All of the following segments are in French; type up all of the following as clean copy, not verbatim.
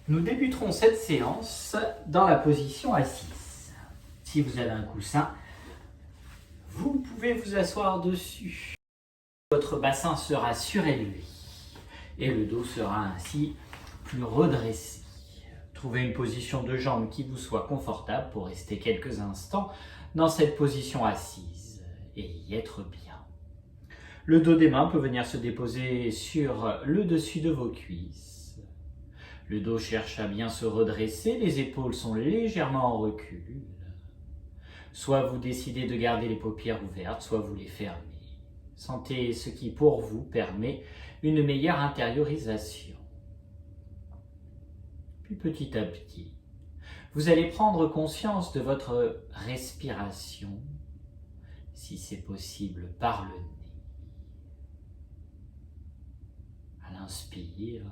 Nous débuterons cette séance dans la position assise. Si vous avez un coussin, vous pouvez vous asseoir dessus. Votre bassin sera surélevé et le dos sera ainsi plus redressé. Trouvez une position de jambe qui vous soit confortable pour rester quelques instants dans cette position assise et y être bien. Le dos des mains peut venir se déposer sur le dessus de vos cuisses. Le dos cherche à bien se redresser, les épaules sont légèrement en recul. Soit vous décidez de garder les paupières ouvertes, soit vous les fermez. Sentez ce qui, pour vous, permet une meilleure intériorisation. Puis petit à petit, vous allez prendre conscience de votre respiration, si c'est possible par le nez. À l'inspire,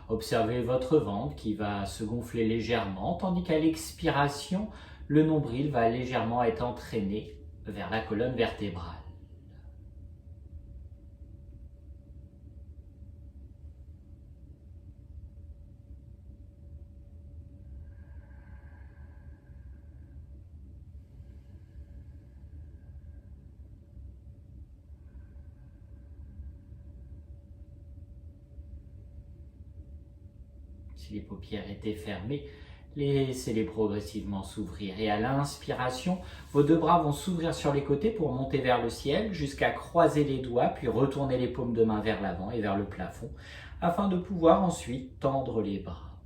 observez votre ventre qui va se gonfler légèrement, tandis qu'à l'expiration, le nombril va légèrement être entraîné vers la colonne vertébrale. Si les paupières étaient fermées, laissez-les progressivement s'ouvrir. Et à l'inspiration, vos deux bras vont s'ouvrir sur les côtés pour monter vers le ciel jusqu'à croiser les doigts, puis retourner les paumes de main vers l'avant et vers le plafond, afin de pouvoir ensuite tendre les bras.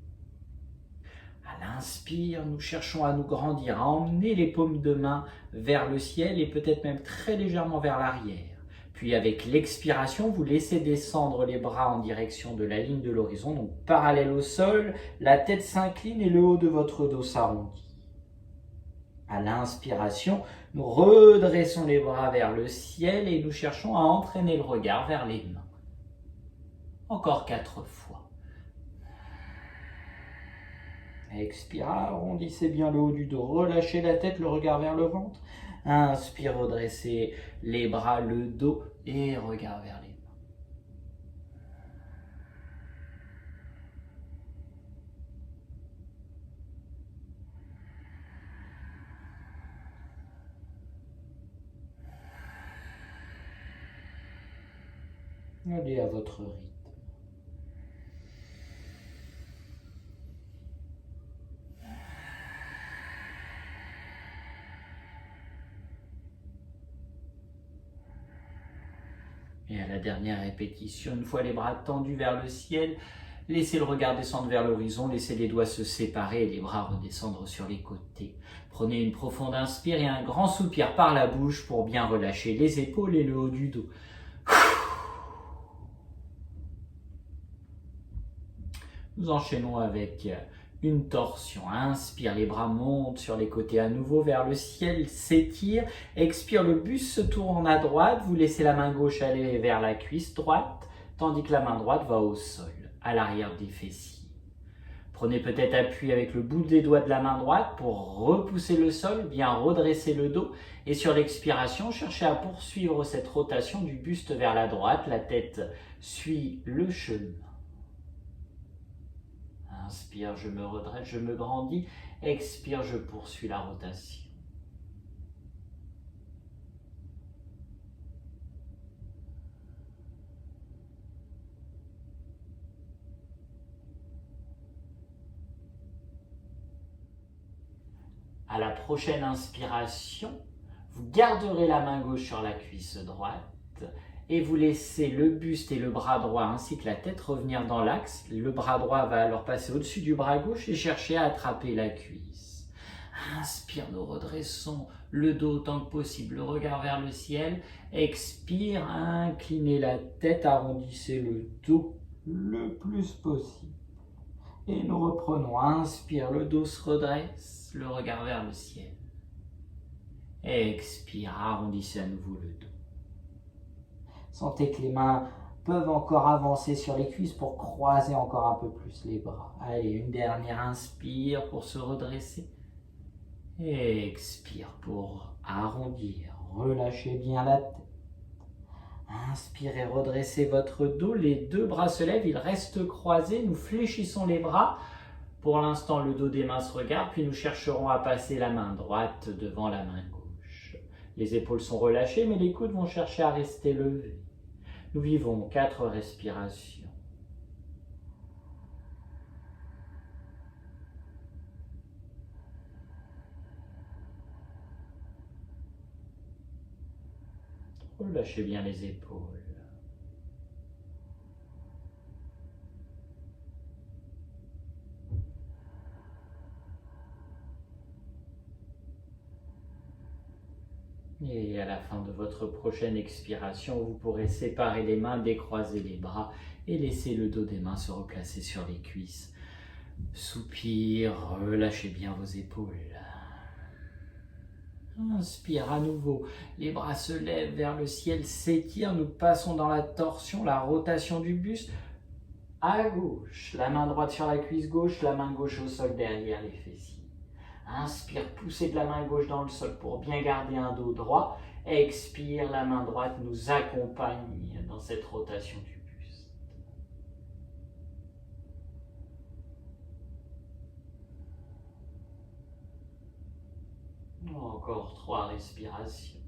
À l'inspire, nous cherchons à nous grandir, à emmener les paumes de main vers le ciel et peut-être même très légèrement vers l'arrière. Puis avec l'expiration, vous laissez descendre les bras en direction de la ligne de l'horizon, donc parallèle au sol, la tête s'incline et le haut de votre dos s'arrondit. À l'inspiration, nous redressons les bras vers le ciel et nous cherchons à entraîner le regard vers les mains. Encore 4 fois. Expire, arrondissez bien le haut du dos, relâchez la tête, le regard vers le ventre. Inspire, redressez les bras, le dos et regard vers les mains. Allez à votre rythme. Et à la dernière répétition, une fois les bras tendus vers le ciel, laissez le regard descendre vers l'horizon, laissez les doigts se séparer et les bras redescendre sur les côtés. Prenez une profonde inspire et un grand soupir par la bouche pour bien relâcher les épaules et le haut du dos. Nous enchaînons avec une torsion. Inspire, les bras montent sur les côtés à nouveau vers le ciel, s'étire. Expire, le buste se tourne à droite. Vous laissez la main gauche aller vers la cuisse droite, tandis que la main droite va au sol, à l'arrière des fessiers. Prenez peut-être appui avec le bout des doigts de la main droite pour repousser le sol, bien redresser le dos. Et sur l'expiration, cherchez à poursuivre cette rotation du buste vers la droite. La tête suit le chemin. Inspire, je me redresse, je me grandis. Expire, je poursuis la rotation. À la prochaine inspiration, vous garderez la main gauche sur la cuisse droite et vous laissez le buste et le bras droit ainsi que la tête revenir dans l'axe. Le bras droit va alors passer au-dessus du bras gauche et chercher à attraper la cuisse. Inspire, nous redressons le dos autant que possible, le regard vers le ciel. Expire, inclinez la tête, arrondissez le dos le plus possible. Et nous reprenons. Inspire, le dos se redresse, le regard vers le ciel. Expire, arrondissez à nouveau le dos. Sentez que les mains peuvent encore avancer sur les cuisses pour croiser encore un peu plus les bras. Allez, une dernière inspire pour se redresser. Expire pour arrondir. Relâchez bien la tête. Inspirez, redressez votre dos. Les deux bras se lèvent, ils restent croisés. Nous fléchissons les bras. Pour l'instant, le dos des mains se regarde, puis nous chercherons à passer la main droite devant la main gauche. Les épaules sont relâchées, mais les coudes vont chercher à rester levés. Nous vivons 4 respirations. Relâchez bien les épaules. Et à la fin de votre prochaine expiration, vous pourrez séparer les mains, décroiser les bras et laisser le dos des mains se replacer sur les cuisses. Soupir, relâchez bien vos épaules. Inspire à nouveau, les bras se lèvent vers le ciel, s'étirent, nous passons dans la torsion, la rotation du buste. À gauche, la main droite sur la cuisse gauche, la main gauche au sol derrière les fessiers. Inspire, poussez de la main gauche dans le sol pour bien garder un dos droit. Expire, la main droite nous accompagne dans cette rotation du buste. Encore 3 respirations.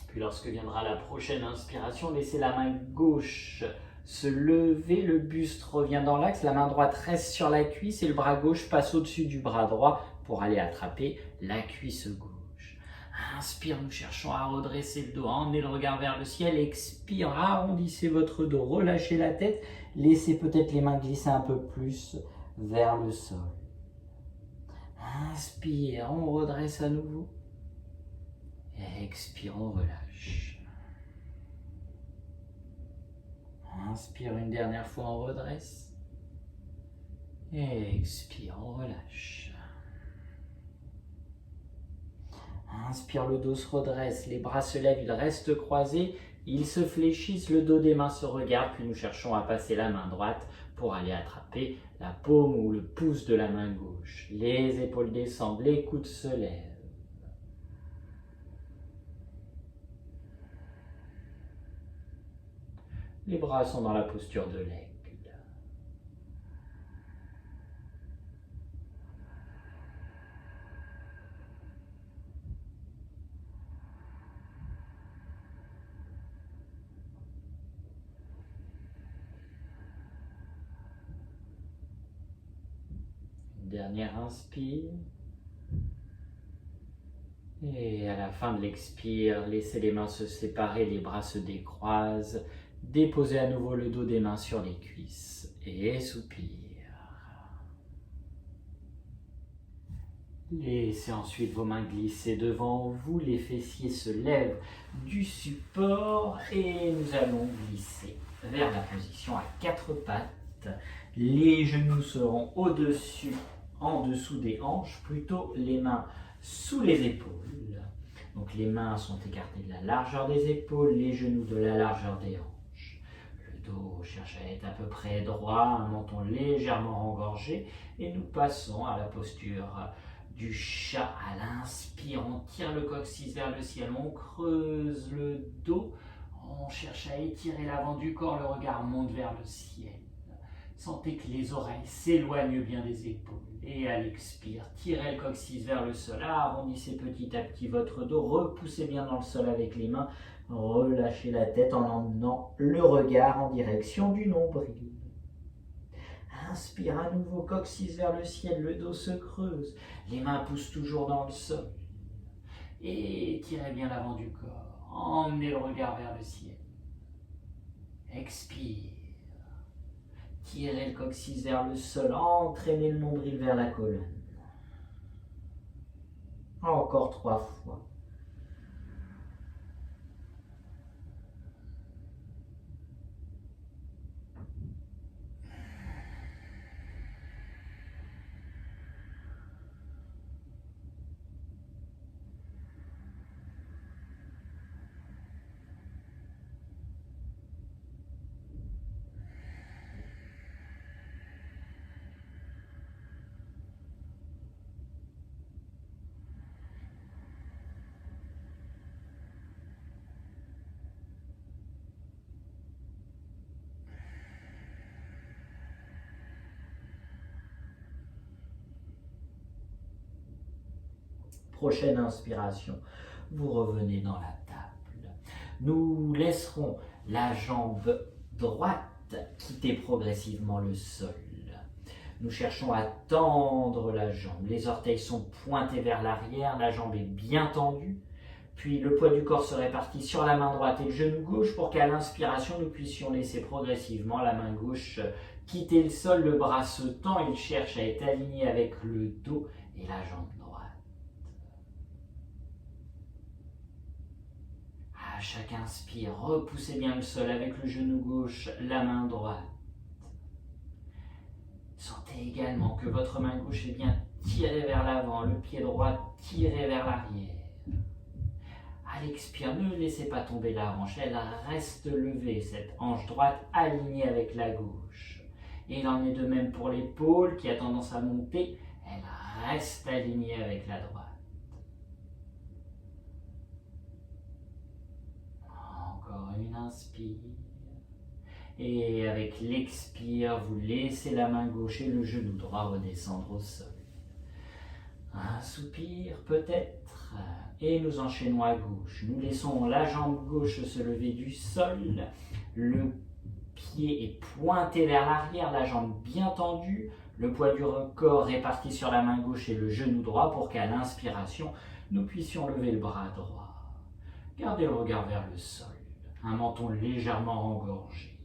Puis lorsque viendra la prochaine inspiration, laissez la main gauche se lever, le buste revient dans l'axe, la main droite reste sur la cuisse et le bras gauche passe au-dessus du bras droit pour aller attraper la cuisse gauche. Inspire, nous cherchons à redresser le dos, emmenez le regard vers le ciel, expire, arrondissez votre dos, relâchez la tête, laissez peut-être les mains glisser un peu plus vers le sol. Inspire, on redresse à nouveau. Expire, on relâche. Inspire une dernière fois, on redresse. Expire, on relâche. Inspire, le dos se redresse, les bras se lèvent, ils restent croisés, ils se fléchissent, le dos des mains se regarde, puis nous cherchons à passer la main droite pour aller attraper la paume ou le pouce de la main gauche. Les épaules descendent, les coudes se lèvent. Les bras sont dans la posture de l'aigle. Une dernière inspire. Et à la fin de l'expire, laissez les mains se séparer, les bras se décroisent. Déposez à nouveau le dos des mains sur les cuisses et soupire. Laissez ensuite vos mains glisser devant vous, les fessiers se lèvent du support et nous allons glisser vers la position à 4 pattes. Les genoux seront au-dessus, en dessous des hanches, plutôt les mains sous les épaules. Donc les mains sont écartées de la largeur des épaules, les genoux de la largeur des hanches. Le dos cherche à être à peu près droit, un menton légèrement engorgé et nous passons à la posture du chat. À l'inspire, on tire le coccyx vers le ciel, on creuse le dos, on cherche à étirer l'avant du corps, le regard monte vers le ciel. Sentez que les oreilles s'éloignent bien des épaules. Et à l'expire, tirez le coccyx vers le sol, arrondissez petit à petit votre dos, repoussez bien dans le sol avec les mains, relâchez la tête en emmenant le regard en direction du nombril. Inspire à nouveau, coccyx vers le ciel, le dos se creuse, les mains poussent toujours dans le sol. Et tirez bien l'avant du corps, emmenez le regard vers le ciel. Expire. Tirez le coccyx vers le sol, entraînez le nombril vers la colonne. Encore 3 fois. prochaine inspiration, vous revenez dans la table. Nous laisserons la jambe droite quitter progressivement le sol. Nous cherchons à tendre la jambe. Les orteils sont pointés vers l'arrière, la jambe est bien tendue. Puis le poids du corps se répartit sur la main droite et le genou gauche pour qu'à l'inspiration, nous puissions laisser progressivement la main gauche quitter le sol. Le bras se tend, il cherche à être aligné avec le dos et la jambe droite. À chaque inspire, repoussez bien le sol avec le genou gauche, la main droite. Sentez également que votre main gauche est bien tirée vers l'avant, le pied droit tiré vers l'arrière. À l'expire, ne laissez pas tomber la hanche, elle reste levée, cette hanche droite alignée avec la gauche. Et il en est de même pour l'épaule qui a tendance à monter, elle reste alignée avec la droite. Encore une inspire. Et avec l'expire, vous laissez la main gauche et le genou droit redescendre au sol. Un soupir peut-être, et nous enchaînons à gauche. Nous laissons la jambe gauche se lever du sol, le pied est pointé vers l'arrière, la jambe bien tendue, le poids du corps réparti sur la main gauche et le genou droit pour qu'à l'inspiration, nous puissions lever le bras droit. Gardez le regard vers le sol, un menton légèrement engorgé.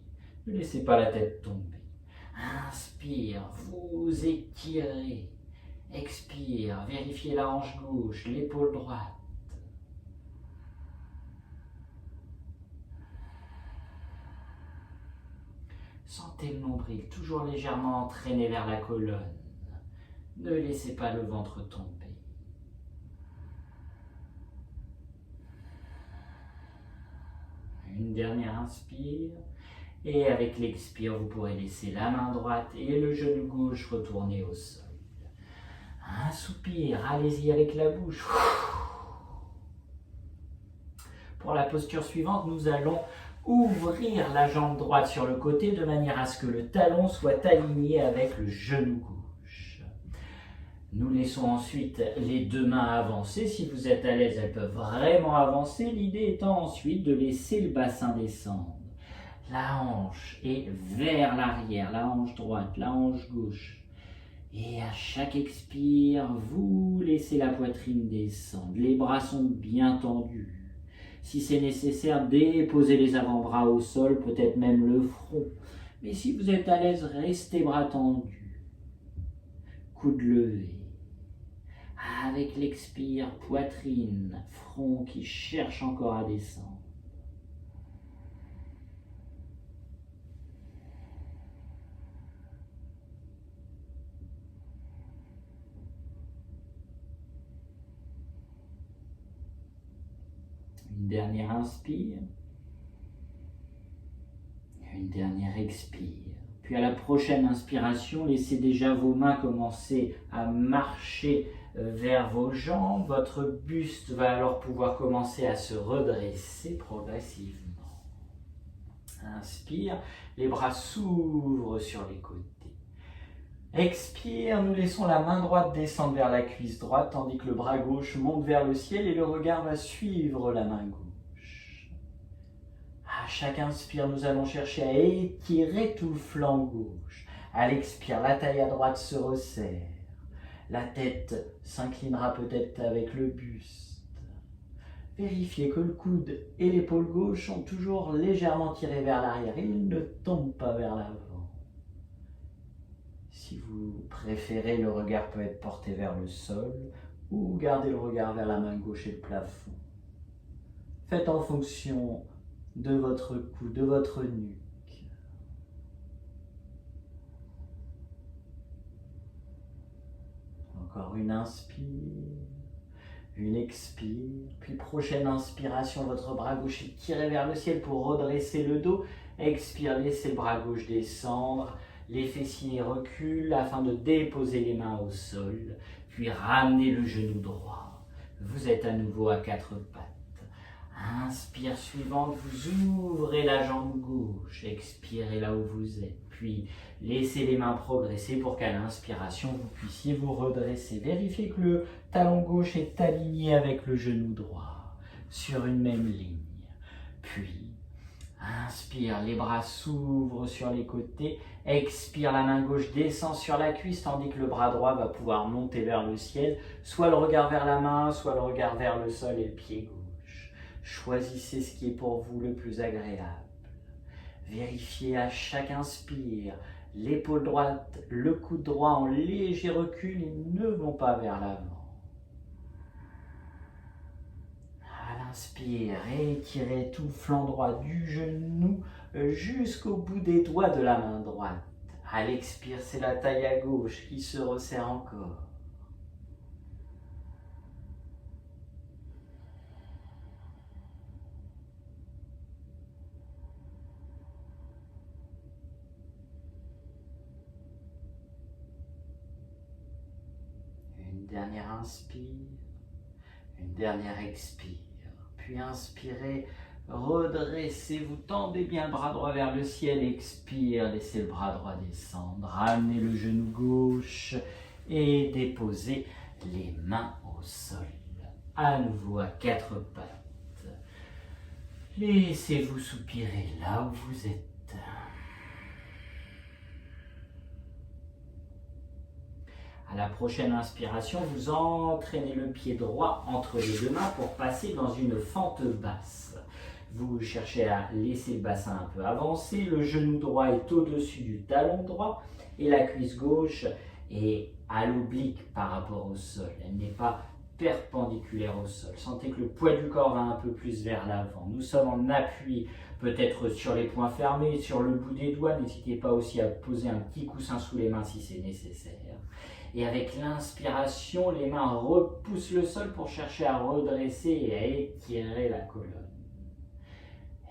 Ne laissez pas la tête tomber. Inspire, vous étirez. Expire, vérifiez la hanche gauche, l'épaule droite. Sentez le nombril toujours légèrement entraîné vers la colonne. Ne laissez pas le ventre tomber. Une dernière inspire. Et avec l'expire, vous pourrez laisser la main droite et le genou gauche retourner au sol. Un soupir, allez-y avec la bouche. Pour la posture suivante, nous allons ouvrir la jambe droite sur le côté de manière à ce que le talon soit aligné avec le genou gauche. Nous laissons ensuite les deux mains avancer. Si vous êtes à l'aise, elles peuvent vraiment avancer. L'idée étant ensuite de laisser le bassin descendre. La hanche est vers l'arrière, la hanche droite, la hanche gauche. Et à chaque expire, vous laissez la poitrine descendre. Les bras sont bien tendus. Si c'est nécessaire, déposez les avant-bras au sol, peut-être même le front. Mais si vous êtes à l'aise, restez bras tendus. Coude levé. Avec l'expire, poitrine, front qui cherche encore à descendre. Une dernière inspire, une dernière expire. Puis à la prochaine inspiration, laissez déjà vos mains commencer à marcher vers vos jambes. Votre buste va alors pouvoir commencer à se redresser progressivement. Inspire, les bras s'ouvrent sur les côtés. Expire, nous laissons la main droite descendre vers la cuisse droite, tandis que le bras gauche monte vers le ciel et le regard va suivre la main gauche. À chaque inspire, nous allons chercher à étirer tout le flanc gauche. À l'expire, la taille à droite se resserre. La tête s'inclinera peut-être avec le buste. Vérifiez que le coude et l'épaule gauche sont toujours légèrement tirés vers l'arrière. Ils ne tombent pas vers l'avant. Si vous préférez, le regard peut être porté vers le sol ou gardez le regard vers la main gauche et le plafond. Faites en fonction de votre cou, de votre nuque. Encore une inspire, une expire, puis prochaine inspiration, votre bras gauche est tiré vers le ciel pour redresser le dos. Expire, laissez le bras gauche descendre. Les fessiers reculent afin de déposer les mains au sol, puis ramenez le genou droit. Vous êtes à nouveau à quatre pattes. Inspire suivante, vous ouvrez la jambe gauche, expirez là où vous êtes, puis laissez les mains progresser pour qu'à l'inspiration, vous puissiez vous redresser. Vérifiez que le talon gauche est aligné avec le genou droit, sur une même ligne. Puis, inspire, les bras s'ouvrent sur les côtés, expire, la main gauche descend sur la cuisse, tandis que le bras droit va pouvoir monter vers le ciel, soit le regard vers la main, soit le regard vers le sol et le pied gauche. Choisissez ce qui est pour vous le plus agréable. Vérifiez à chaque inspire, l'épaule droite, le coude droit en léger recul, ils ne vont pas vers l'avant. À l'inspire, étirez tout le flanc droit du genou jusqu'au bout des doigts de la main droite. À l'expire, c'est la taille à gauche qui se resserre encore. Une dernière inspire, une dernière expire. Puis inspirez, redressez-vous, tendez bien le bras droit vers le ciel, expire, laissez le bras droit descendre, ramenez le genou gauche et déposez les mains au sol. À nouveau à quatre pattes. Laissez-vous soupirer là où vous êtes. À la prochaine inspiration, vous entraînez le pied droit entre les deux mains pour passer dans une fente basse. Vous cherchez à laisser le bassin un peu avancer, le genou droit est au-dessus du talon droit et la cuisse gauche est à l'oblique par rapport au sol. Elle n'est pas perpendiculaire au sol. Sentez que le poids du corps va un peu plus vers l'avant. Nous sommes en appui, peut-être sur les poings fermés, sur le bout des doigts. N'hésitez pas aussi à poser un petit coussin sous les mains si c'est nécessaire. Et avec l'inspiration, les mains repoussent le sol pour chercher à redresser et à étirer la colonne.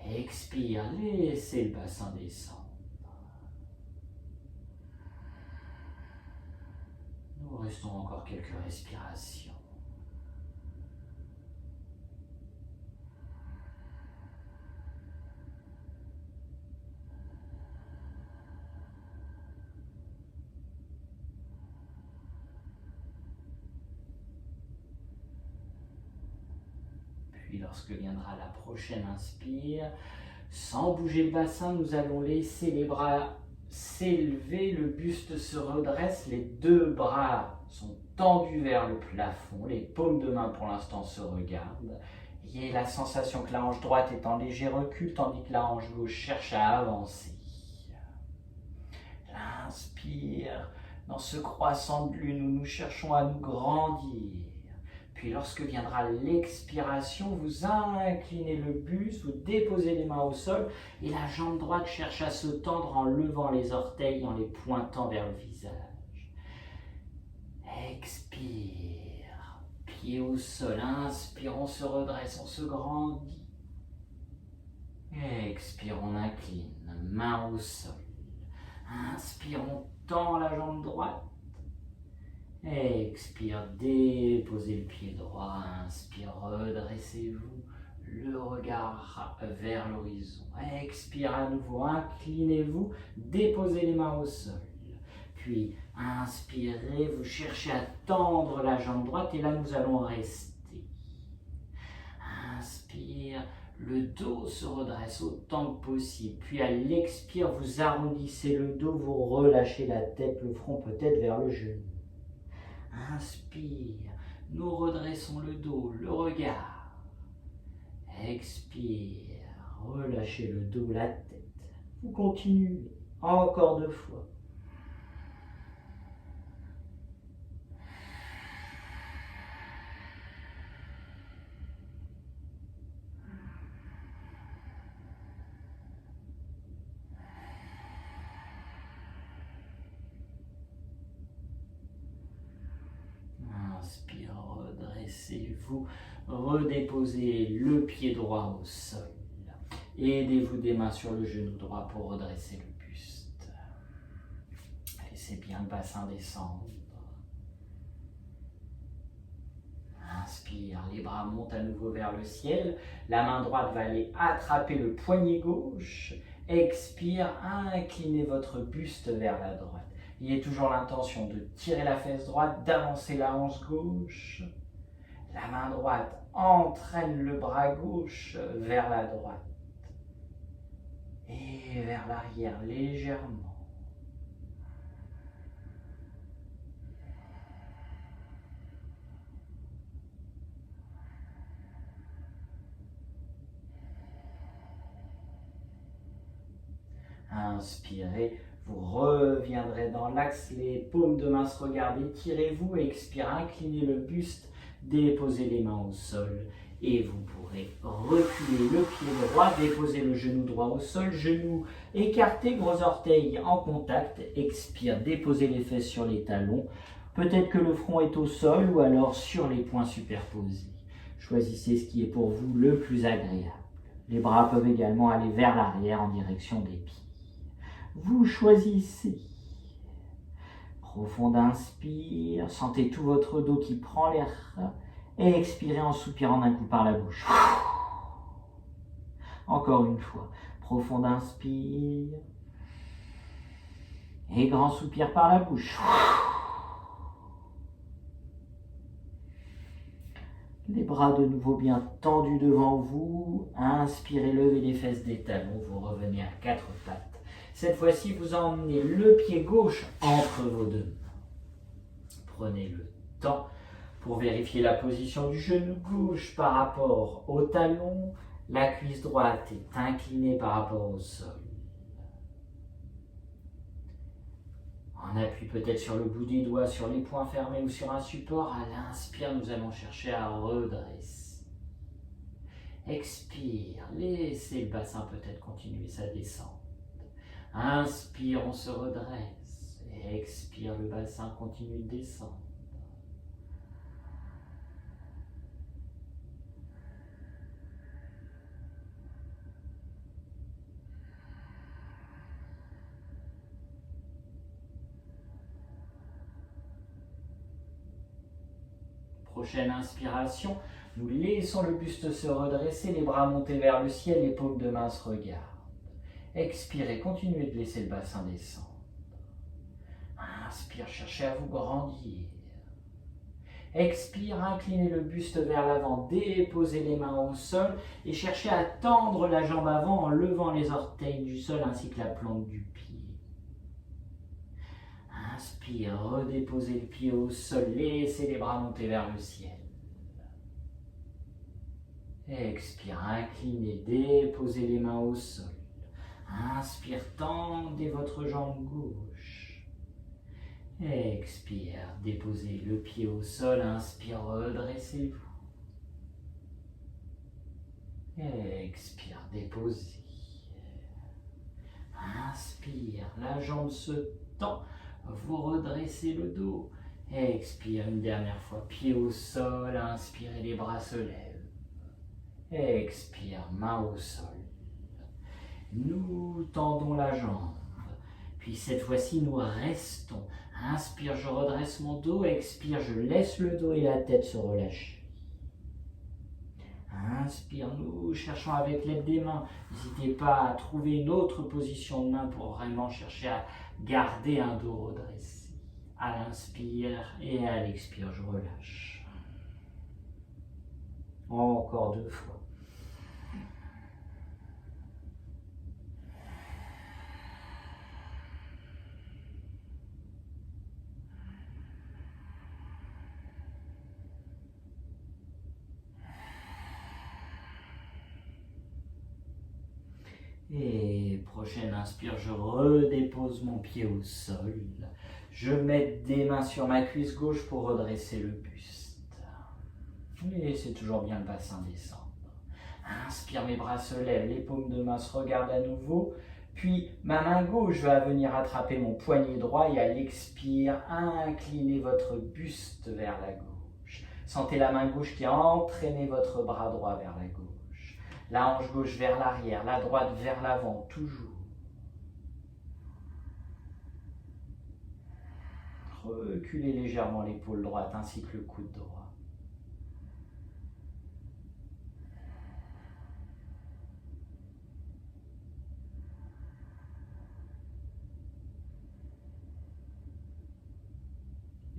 Expire, laissez le bassin descendre. Nous restons encore quelques respirations. Puis lorsque viendra la prochaine inspire, sans bouger le bassin, nous allons laisser les bras s'élever, le buste se redresse, les deux bras sont tendus vers le plafond, les paumes de main pour l'instant se regardent. Il y a la sensation que la hanche droite est en léger recul, tandis que la hanche gauche cherche à avancer. L'inspire, dans ce croissant de lune où nous cherchons à nous grandir. Puis lorsque viendra l'expiration, vous inclinez le buste, vous déposez les mains au sol et la jambe droite cherche à se tendre en levant les orteils, en les pointant vers le visage. Expire, pied au sol, inspire, on se redresse, on se grandit. Expire, on incline, main au sol. Inspire, on tend la jambe droite. Expire, déposez le pied droit, inspire, redressez-vous, le regard vers l'horizon. Expire à nouveau, inclinez-vous, déposez les mains au sol. Puis inspirez, vous cherchez à tendre la jambe droite et là nous allons rester. Inspire, le dos se redresse autant que possible. Puis à l'expire, vous arrondissez le dos, vous relâchez la tête, le front peut-être vers le genou. Inspire, nous redressons le dos, le regard. Expire, relâchez le dos, la tête. Vous continuez, encore 2 fois. Inspire, redressez-vous, redéposez le pied droit au sol. Aidez-vous des mains sur le genou droit pour redresser le buste. Laissez bien le bassin descendre. Inspire, les bras montent à nouveau vers le ciel. La main droite va aller attraper le poignet gauche. Expire, inclinez votre buste vers la droite. Ayez toujours l'intention de tirer la fesse droite, d'avancer la hanche gauche. La main droite entraîne le bras gauche vers la droite et vers l'arrière légèrement. Inspirez, vous reviendrez dans l'axe, les paumes de main se regardent, étirez-vous, expirez, inclinez le buste, déposez les mains au sol et vous pourrez reculer le pied droit, déposer le genou droit au sol, genou écarté, gros orteils en contact, expire, déposez les fesses sur les talons, peut-être que le front est au sol ou alors sur les poings superposés. Choisissez ce qui est pour vous le plus agréable. Les bras peuvent également aller vers l'arrière en direction des pieds. Vous choisissez. Profond inspire, sentez tout votre dos qui prend l'air et expirez en soupirant d'un coup par la bouche. Encore une fois, profond inspire et grand soupir par la bouche. Les bras de nouveau bien tendus devant vous. Inspirez, levez les fesses des talons, vous revenez à quatre pattes. Cette fois-ci, vous emmenez le pied gauche entre vos deux mains. Prenez le temps pour vérifier la position du genou gauche par rapport au talon. La cuisse droite est inclinée par rapport au sol. On appuie peut-être sur le bout des doigts, sur les poings fermés ou sur un support. À l'inspire, nous allons chercher à redresser. Expire, laissez le bassin peut-être continuer sa descente. Inspire, on se redresse. Expire, le bassin continue de descendre. Prochaine inspiration, nous laissons le buste se redresser, les bras montés vers le ciel, les paumes de main se regardent. Expirez, continuez de laisser le bassin descendre. Inspire, cherchez à vous grandir. Expire, inclinez le buste vers l'avant, déposez les mains au sol et cherchez à tendre la jambe avant en levant les orteils du sol ainsi que la plante du pied. Inspire, redéposez le pied au sol, laissez les bras monter vers le ciel. Expire, inclinez, déposez les mains au sol. Inspire, tendez votre jambe gauche. Expire, déposez le pied au sol. Inspire, redressez-vous. Expire, déposez. Inspire, la jambe se tend. Vous redressez le dos. Expire une dernière fois, pied au sol. Inspirez, les bras se lèvent. Expire, main au sol. Nous tendons la jambe. Puis cette fois-ci, nous restons. Inspire, je redresse mon dos. Expire, je laisse le dos et la tête se relâcher. Inspire, nous cherchons avec l'aide des mains. N'hésitez pas à trouver une autre position de main pour vraiment chercher à garder un dos redressé. À l'inspire et à l'expire, je relâche. Encore 2 fois. Et prochaine inspire, je redépose mon pied au sol. Je mets des mains sur ma cuisse gauche pour redresser le buste. Et c'est toujours bien le bassin descendre. Inspire, mes bras se lèvent, les paumes de main se regardent à nouveau. Puis ma main gauche va venir attraper mon poignet droit et à l'expire, inclinez votre buste vers la gauche. Sentez la main gauche qui a entraîné votre bras droit vers la gauche. La hanche gauche vers l'arrière, la droite vers l'avant, toujours. Reculez légèrement l'épaule droite ainsi que le coude droit.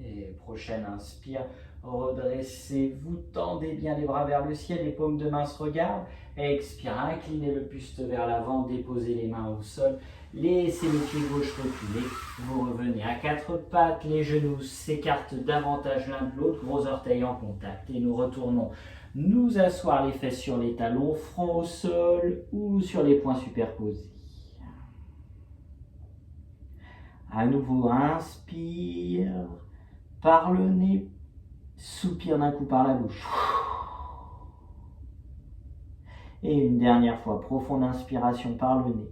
Et prochaine inspire, redressez-vous, tendez bien les bras vers le ciel, les paumes de main se regardent. Expire, inclinez le buste vers l'avant, déposez les mains au sol. Laissez le pied gauche reculer. Vous revenez à quatre pattes, les genoux s'écartent davantage l'un de l'autre, gros orteils en contact. Et nous retournons nous asseoir les fesses sur les talons, front au sol ou sur les poings superposés. À nouveau, inspire par le nez, soupire d'un coup par la bouche. Et une dernière fois, profonde inspiration par le nez.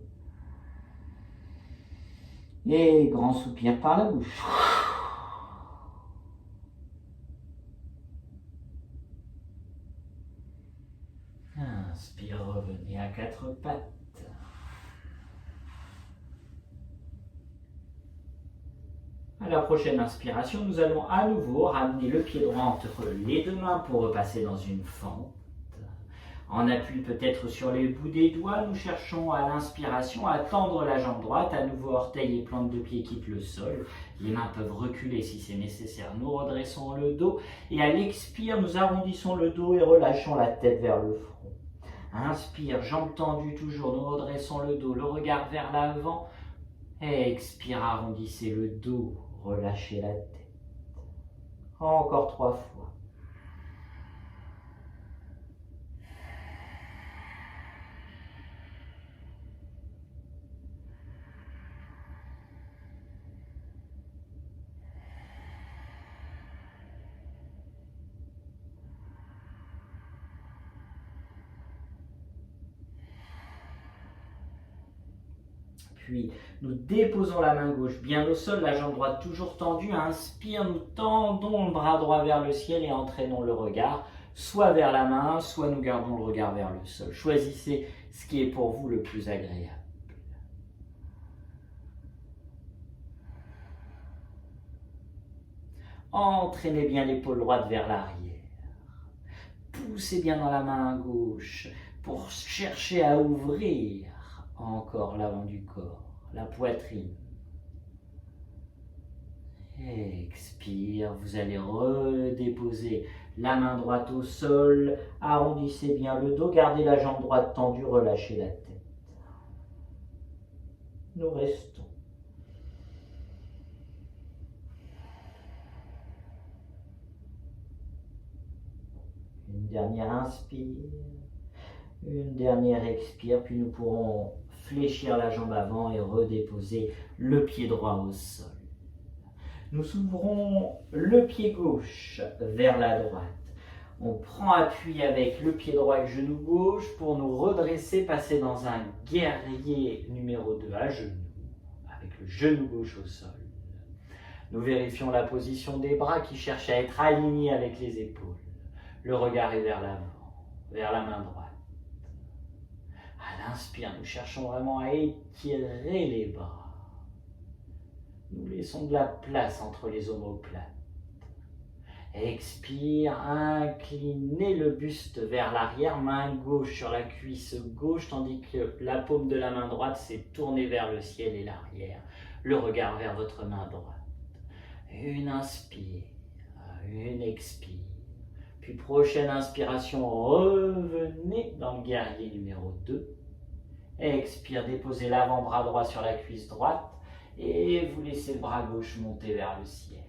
Et grand soupir par la bouche. Inspire, revenez à quatre pattes. À la prochaine inspiration, nous allons à nouveau ramener le pied droit entre les deux mains pour repasser dans une fente. En appui peut-être sur les bouts des doigts, nous cherchons à l'inspiration à tendre la jambe droite, à nouveau orteil et plante de pied quittent le sol. Les mains peuvent reculer si c'est nécessaire. Nous redressons le dos et à l'expire, nous arrondissons le dos et relâchons la tête vers le front. Inspire, jambes tendues toujours, nous redressons le dos, le regard vers l'avant. Expire, arrondissez le dos, relâchez la tête. Encore 3 fois. Puis nous déposons la main gauche bien au sol, la jambe droite toujours tendue. Inspire, nous tendons le bras droit vers le ciel et entraînons le regard, soit vers la main, soit nous gardons le regard vers le sol. Choisissez ce qui est pour vous le plus agréable. Entraînez bien l'épaule droite vers l'arrière. Poussez bien dans la main gauche pour chercher à ouvrir encore l'avant du corps, la poitrine. Expire, vous allez redéposer la main droite au sol, arrondissez bien le dos, gardez la jambe droite tendue, relâchez la tête. Nous restons. Une dernière inspire, une dernière expire, puis nous pourrons fléchir la jambe avant et redéposer le pied droit au sol. Nous ouvrons le pied gauche vers la droite. On prend appui avec le pied droit et le genou gauche pour nous redresser, passer dans un guerrier numéro 2 à genoux, avec le genou gauche au sol. Nous vérifions la position des bras qui cherchent à être alignés avec les épaules. Le regard est vers l'avant, vers la main droite. À l'inspire, nous cherchons vraiment à étirer les bras. Nous laissons de la place entre les omoplates. Expire, inclinez le buste vers l'arrière, main gauche sur la cuisse gauche, tandis que la paume de la main droite s'est tournée vers le ciel et l'arrière. Le regard vers votre main droite. Une inspire, une expire. Puis prochaine inspiration, revenez dans le guerrier numéro 2. Expire, déposez l'avant-bras droit sur la cuisse droite et vous laissez le bras gauche monter vers le ciel.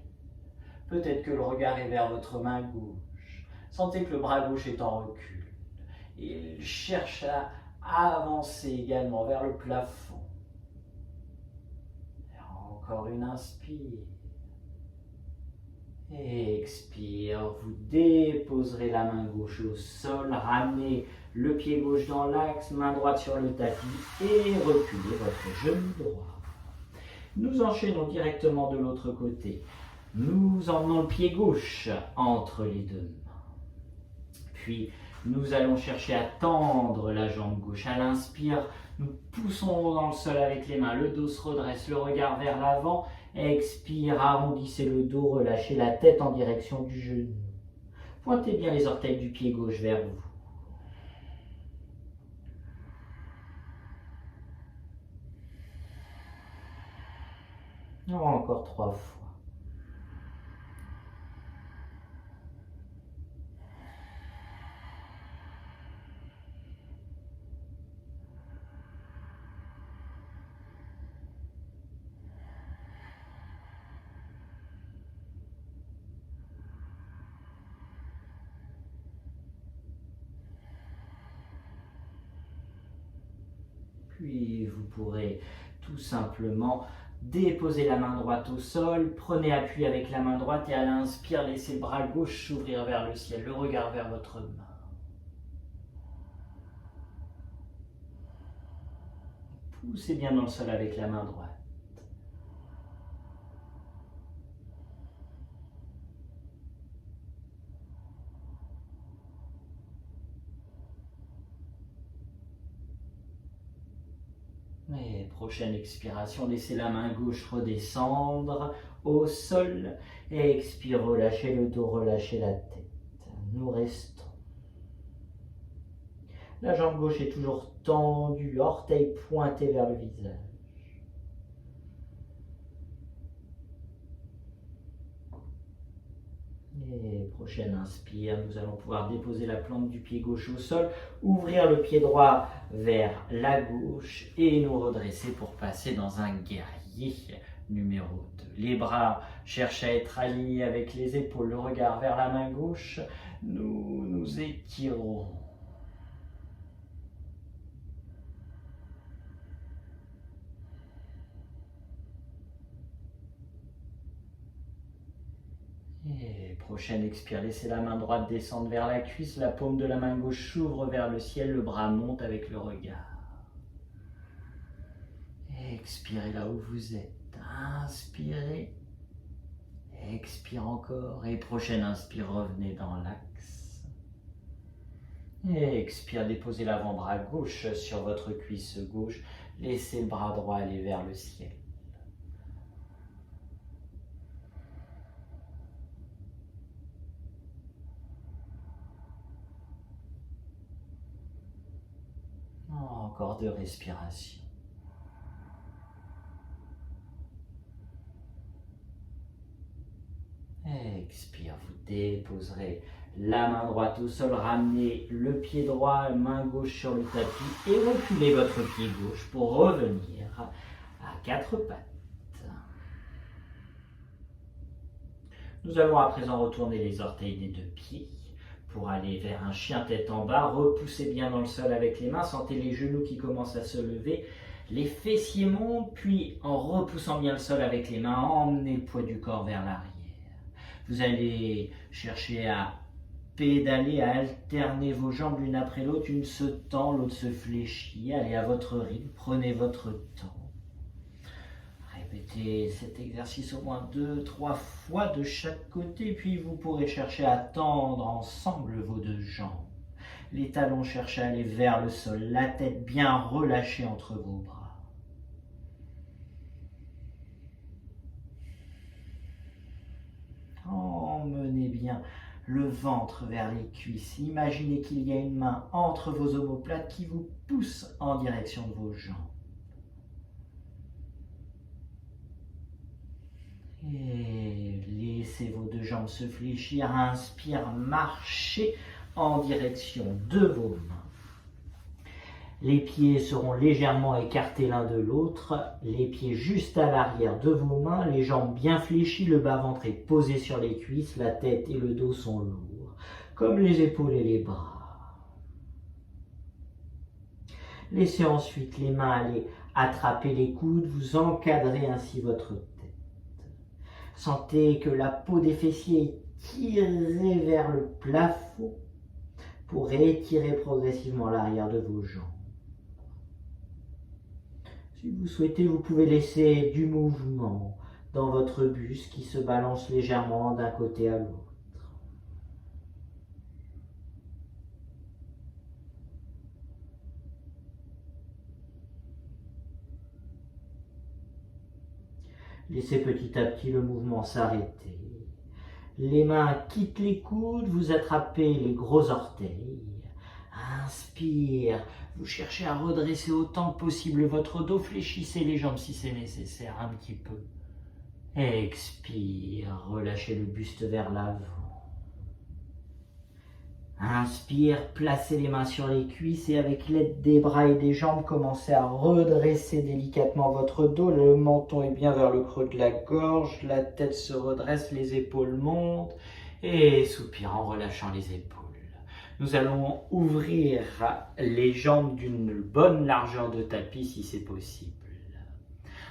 Peut-être que le regard est vers votre main gauche. Sentez que le bras gauche est en recul. Il cherche à avancer également vers le plafond. Et encore une inspire. Et expire, vous déposerez la main gauche au sol, ramenez le pied gauche dans l'axe, main droite sur le tapis et reculez votre genou droit. Nous enchaînons directement de l'autre côté. Nous emmenons le pied gauche entre les deux mains. Puis nous allons chercher à tendre la jambe gauche. À l'inspire, nous poussons dans le sol avec les mains. Le dos se redresse, le regard vers l'avant. Expire, arrondissez le dos, relâchez la tête en direction du genou. Pointez bien les orteils du pied gauche vers vous. Encore 3 fois. Puis vous pourrez tout simplement déposer la main droite au sol, prenez appui avec la main droite et à l'inspire, laissez le bras gauche s'ouvrir vers le ciel, le regard vers votre main. Poussez bien dans le sol avec la main droite. Et prochaine expiration, laissez la main gauche redescendre au sol. Et expire, relâchez le dos, relâchez la tête. Nous restons. La jambe gauche est toujours tendue, orteils pointés vers le visage. Et prochaine inspire, nous allons pouvoir déposer la plante du pied gauche au sol, ouvrir le pied droit vers la gauche et nous redresser pour passer dans un guerrier numéro 2. Les bras cherchent à être alignés avec les épaules, le regard vers la main gauche. Nous nous étirons. Et prochaine expire, laissez la main droite descendre vers la cuisse, la paume de la main gauche s'ouvre vers le ciel, le bras monte avec le regard. Expirez là où vous êtes, inspirez, expire encore et prochaine inspire, revenez dans l'axe. Et expire, déposez l'avant-bras gauche sur votre cuisse gauche, laissez le bras droit aller vers le ciel. Encore 2 respirations. Expire, vous déposerez la main droite au sol, ramenez le pied droit, main gauche sur le tapis et reculez votre pied gauche pour revenir à 4 pattes. Nous allons à présent retourner les orteils des 2 pieds pour aller vers un chien tête en bas. Repoussez bien dans le sol avec les mains, sentez les genoux qui commencent à se lever. Les fessiers montent, puis en repoussant bien le sol avec les mains, emmenez le poids du corps vers l'arrière. Vous allez chercher à pédaler, à alterner vos jambes l'une après l'autre. Une se tend, l'autre se fléchit. Allez à votre rythme, prenez votre temps. Répétez cet exercice au moins 2-3 fois de chaque côté, puis vous pourrez chercher à tendre ensemble vos 2 jambes. Les talons cherchent à aller vers le sol, la tête bien relâchée entre vos bras. Emmenez bien le ventre vers les cuisses. Imaginez qu'il y a une main entre vos omoplates qui vous pousse en direction de vos jambes. Et laissez vos 2 jambes se fléchir. Inspire, marchez en direction de vos mains. Les pieds seront légèrement écartés l'un de l'autre, les pieds juste à l'arrière de vos mains, les jambes bien fléchies, le bas-ventre est posé sur les cuisses, la tête et le dos sont lourds, comme les épaules et les bras. Laissez ensuite les mains aller attraper les coudes, vous encadrez ainsi votre tête. Sentez que la peau des fessiers est tirée vers le plafond pour étirer progressivement l'arrière de vos jambes. Si vous souhaitez, vous pouvez laisser du mouvement dans votre buste qui se balance légèrement d'un côté à l'autre. Laissez petit à petit le mouvement s'arrêter. Les mains quittent les coudes, vous attrapez les gros orteils. Inspire, vous cherchez à redresser autant que possible votre dos, fléchissez les jambes si c'est nécessaire un petit peu. Expire, relâchez le buste vers l'avant. Inspire, placez les mains sur les cuisses et avec l'aide des bras et des jambes, commencez à redresser délicatement votre dos. Le menton est bien vers le creux de la gorge, la tête se redresse, les épaules montent et soupire en relâchant les épaules. Nous allons ouvrir les jambes d'une bonne largeur de tapis si c'est possible.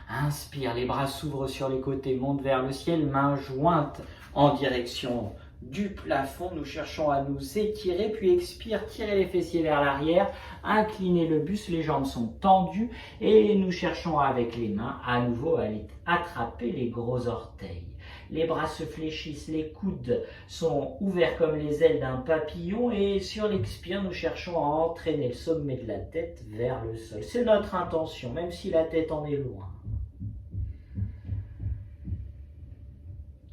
Inspire, les bras s'ouvrent sur les côtés, montent vers le ciel, mains jointes en direction du plafond. Nous cherchons à nous étirer, puis expire, tirez les fessiers vers l'arrière, inclinez le buste, les jambes sont tendues et nous cherchons avec les mains à nouveau à aller attraper les gros orteils. Les bras se fléchissent, les coudes sont ouverts comme les ailes d'un papillon et sur l'expire, nous cherchons à entraîner le sommet de la tête vers le sol. C'est notre intention, même si la tête en est loin.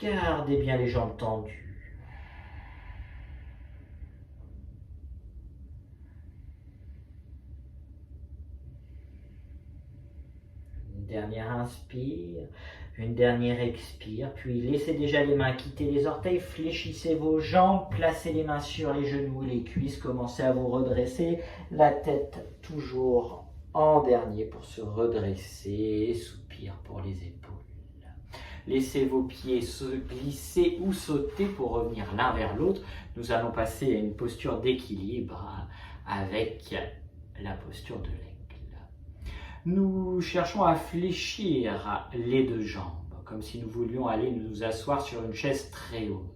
Gardez bien les jambes tendues. Une dernière inspire, une dernière expire, puis laissez déjà les mains quitter les orteils, fléchissez vos jambes, placez les mains sur les genoux et les cuisses, commencez à vous redresser, la tête toujours en dernier pour se redresser, soupir pour les épaules. Laissez vos pieds se glisser ou sauter pour revenir l'un vers l'autre. Nous allons passer à une posture d'équilibre avec la posture de l'aigle. Nous cherchons à fléchir les deux jambes, comme si nous voulions aller nous asseoir sur une chaise très haute.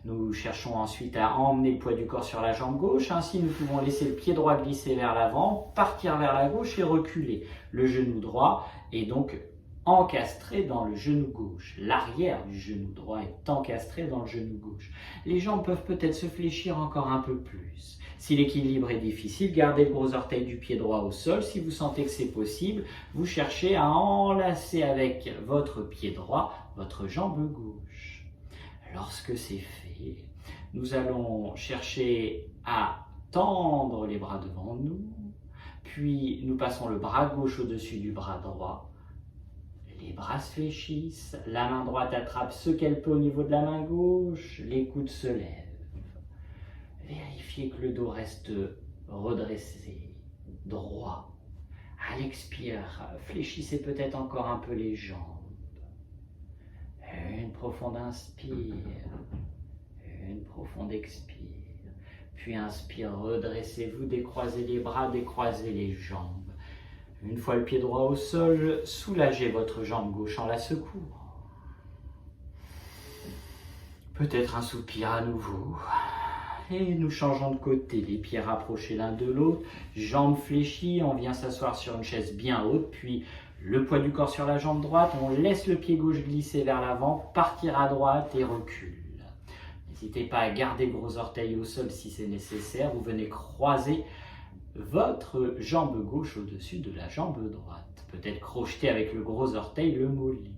Nous cherchons ensuite à emmener le poids du corps sur la jambe gauche. Ainsi, nous pouvons laisser le pied droit glisser vers l'avant, partir vers la gauche et reculer. Le genou droit est donc encastré dans le genou gauche. L'arrière du genou droit est encastré dans le genou gauche. Les jambes peuvent peut-être se fléchir encore un peu plus. Si l'équilibre est difficile, gardez le gros orteil du pied droit au sol. Si vous sentez que c'est possible, vous cherchez à enlacer avec votre pied droit votre jambe gauche. Lorsque c'est fait, nous allons chercher à tendre les bras devant nous, puis nous passons le bras gauche au-dessus du bras droit. Les bras se fléchissent, la main droite attrape ce qu'elle peut au niveau de la main gauche, les coudes se lèvent. Vérifiez que le dos reste redressé, droit. À l'expire, fléchissez peut-être encore un peu les jambes. Une profonde inspire, une profonde expire. Puis inspire, redressez-vous, décroisez les bras, décroisez les jambes. Une fois le pied droit au sol, soulagez votre jambe gauche en la secouant. Peut-être un soupir à nouveau. Et nous changeons de côté, les pieds rapprochés l'un de l'autre, jambes fléchies, on vient s'asseoir sur une chaise bien haute, puis le poids du corps sur la jambe droite, on laisse le pied gauche glisser vers l'avant, partir à droite et recule. N'hésitez pas à garder le gros orteil au sol si c'est nécessaire, vous venez croiser votre jambe gauche au-dessus de la jambe droite. Peut-être crocheter avec le gros orteil le mollet.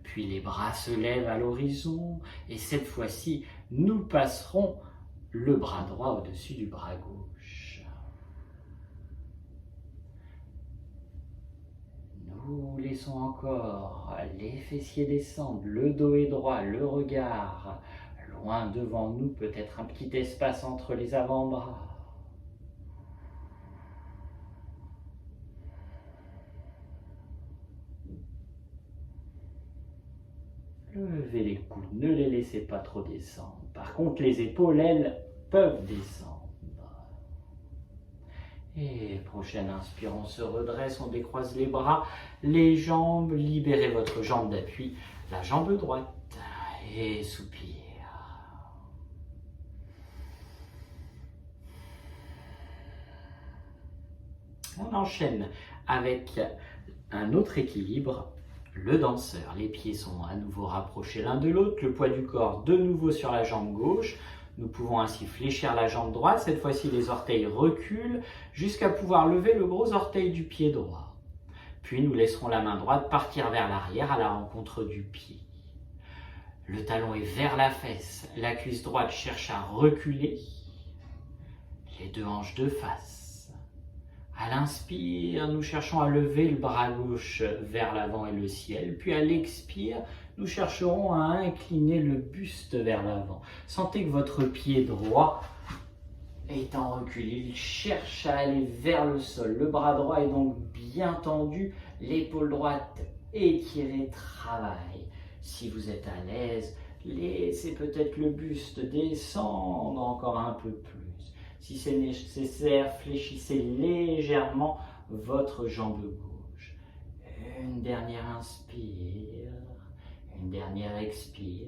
Puis les bras se lèvent à l'horizon et cette fois-ci, nous passerons le bras droit au-dessus du bras gauche. Nous laissons encore les fessiers descendre, le dos est droit, le regard loin devant nous, peut-être un petit espace entre les avant-bras. Levez les coudes, ne les laissez pas trop descendre. Par contre, les épaules, elles, peuvent descendre. Et prochaine inspire, on se redresse, on décroise les bras, les jambes, libérez votre jambe d'appui, la jambe droite, et soupire. On enchaîne avec un autre équilibre. Le danseur, les pieds sont à nouveau rapprochés l'un de l'autre, le poids du corps de nouveau sur la jambe gauche. Nous pouvons ainsi fléchir la jambe droite, cette fois-ci les orteils reculent jusqu'à pouvoir lever le gros orteil du pied droit. Puis nous laisserons la main droite partir vers l'arrière à la rencontre du pied. Le talon est vers la fesse, la cuisse droite cherche à reculer, les deux hanches de face. À l'inspire, nous cherchons à lever le bras gauche vers l'avant et le ciel. Puis à l'expire, nous chercherons à incliner le buste vers l'avant. Sentez que votre pied droit étant reculé, il cherche à aller vers le sol. Le bras droit est donc bien tendu, l'épaule droite étirée, travaille. Si vous êtes à l'aise, Laissez peut-être le buste descendre encore un peu plus. Si c'est nécessaire, fléchissez légèrement votre jambe gauche. Une dernière inspire, une dernière expire.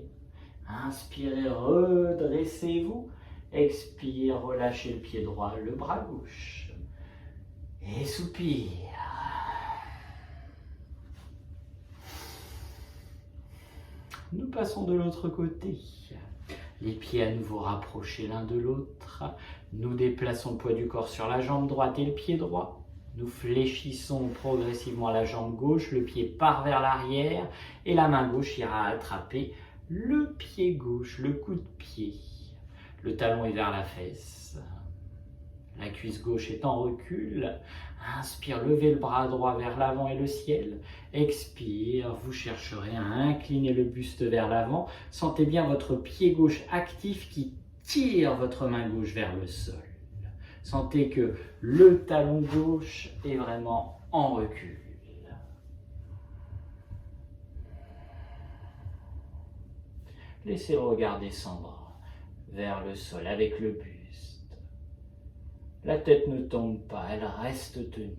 Inspirez, redressez-vous. Expire, relâchez le pied droit, le bras gauche. Et soupire. Nous passons de l'autre côté. Les pieds à nouveau rapprochés l'un de l'autre. Nous déplaçons le poids du corps sur la jambe droite et le pied droit. Nous fléchissons progressivement la jambe gauche, le pied part vers l'arrière et la main gauche ira attraper le pied gauche, le coup de pied. Le talon est vers la fesse. La cuisse gauche est en recul. Inspire, levez le bras droit vers l'avant et le ciel. Expire, vous chercherez à incliner le buste vers l'avant. Sentez bien votre pied gauche actif qui tire votre main gauche vers le sol. Sentez que le talon gauche est vraiment en recul. Laissez le regard descendre vers le sol avec le buste. La tête ne tombe pas, elle reste tenue.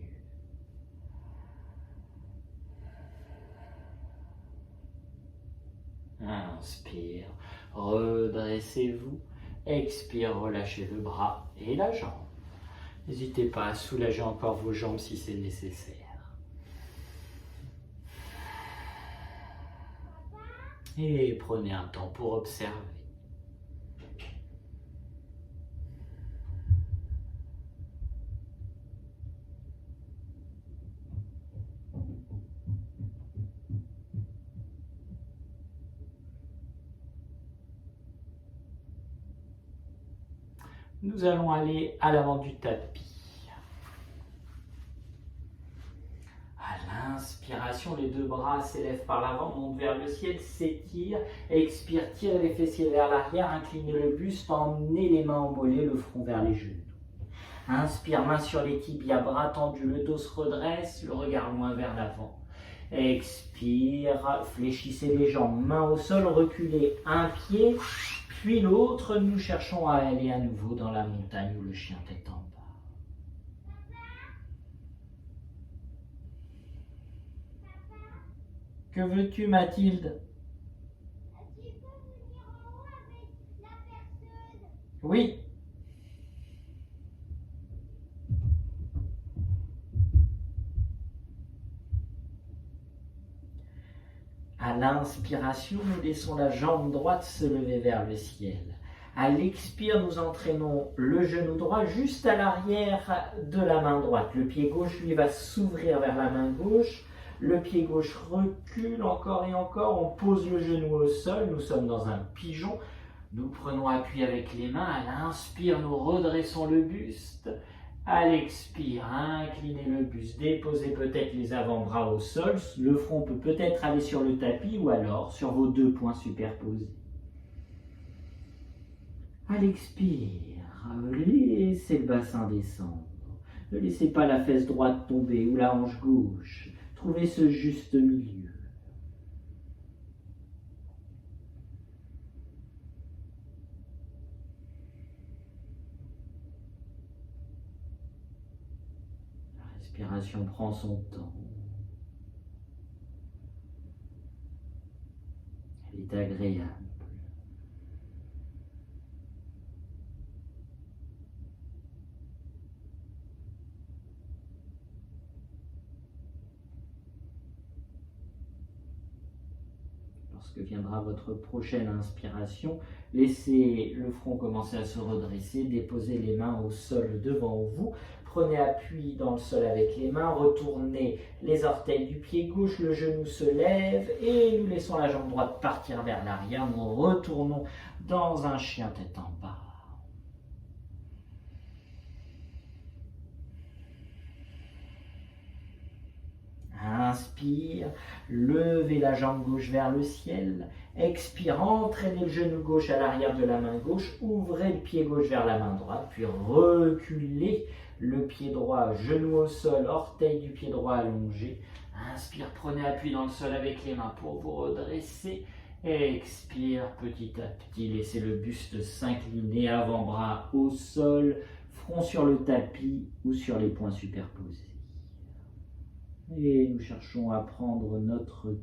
Inspire, redressez-vous. Expire, relâchez le bras et la jambe. N'hésitez pas à soulager encore vos jambes si c'est nécessaire. Et prenez un temps pour observer. Nous allons aller à l'avant du tapis. À l'inspiration, les deux bras s'élèvent par l'avant, montent vers le ciel, s'étirent. Expire, tirez les fessiers vers l'arrière, inclinez le buste, emmenez les mains embollées, le front vers les genoux. Inspire, main sur les tibias, bras tendus, le dos se redresse, le regard loin vers l'avant. Expire, fléchissez les jambes, main au sol, reculez un pied, puis l'autre. Nous cherchons à aller à nouveau dans la montagne où le chien tête en bas. Que veux-tu, Mathilde? Tu peux venir en haut avec la personne? Oui. À l'inspiration, nous laissons la jambe droite se lever vers le ciel. À l'expire, nous entraînons le genou droit juste à l'arrière de la main droite. Le pied gauche, lui, va s'ouvrir vers la main gauche. Le pied gauche recule encore et encore. On pose le genou au sol. Nous sommes dans un pigeon. Nous prenons appui avec les mains. À l'inspire, nous redressons le buste. À l'expire, inclinez le buste, déposez peut-être les avant-bras au sol, le front peut peut-être aller sur le tapis ou alors sur vos deux poings superposés. À l'expire, laissez le bassin descendre. Ne laissez pas la fesse droite tomber ou la hanche gauche. Trouvez ce juste milieu. La respiration prend son temps. Elle est agréable. Lorsque viendra votre prochaine inspiration, laissez le front commencer à se redresser, déposez les mains au sol devant vous. Prenez appui dans le sol avec les mains, retournez les orteils du pied gauche, le genou se lève et nous laissons la jambe droite partir vers l'arrière. Nous retournons dans un chien tête en bas. Inspire, levez la jambe gauche vers le ciel. Expire, entraînez le genou gauche à l'arrière de la main gauche. Ouvrez le pied gauche vers la main droite, puis reculez le pied droit, genou au sol, orteil du pied droit allongé. Inspire, prenez appui dans le sol avec les mains pour vous redresser. Expire petit à petit, laissez le buste s'incliner, avant-bras au sol, front sur le tapis ou sur les poings superposés. Et nous cherchons à prendre notre temps.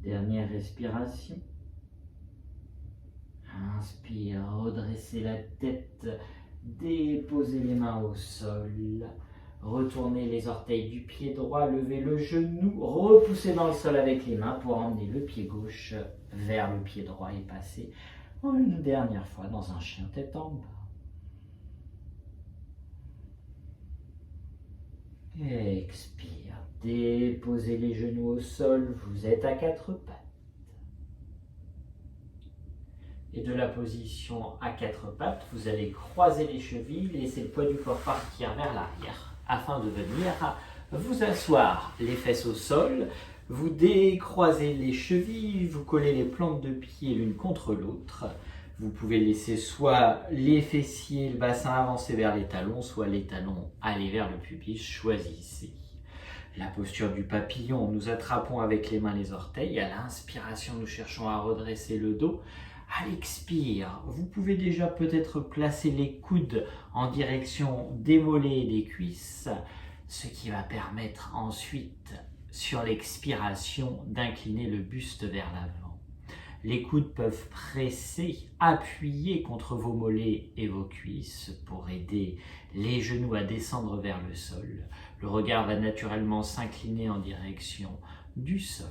Dernière respiration. Inspire, redressez la tête, déposez les mains au sol, retournez les orteils du pied droit, levez le genou, repoussez dans le sol avec les mains pour emmener le pied gauche vers le pied droit et passer une dernière fois dans un chien tête en bas. Expire, déposez les genoux au sol, vous êtes à quatre pattes. Et de la position à quatre pattes, vous allez croiser les chevilles, laisser le poids du corps partir vers l'arrière afin de venir vous asseoir les fesses au sol. Vous décroisez les chevilles, vous collez les plantes de pied l'une contre l'autre. Vous pouvez laisser soit les fessiers, le bassin avancer vers les talons, soit les talons aller vers le pubis. Choisissez. La posture du papillon, nous attrapons avec les mains les orteils. À l'inspiration, nous cherchons à redresser le dos. À l'expire, vous pouvez déjà peut-être placer les coudes en direction des mollets et des cuisses, ce qui va permettre ensuite, sur l'expiration, d'incliner le buste vers l'avant. Les coudes peuvent presser, appuyer contre vos mollets et vos cuisses pour aider les genoux à descendre vers le sol. Le regard va naturellement s'incliner en direction du sol.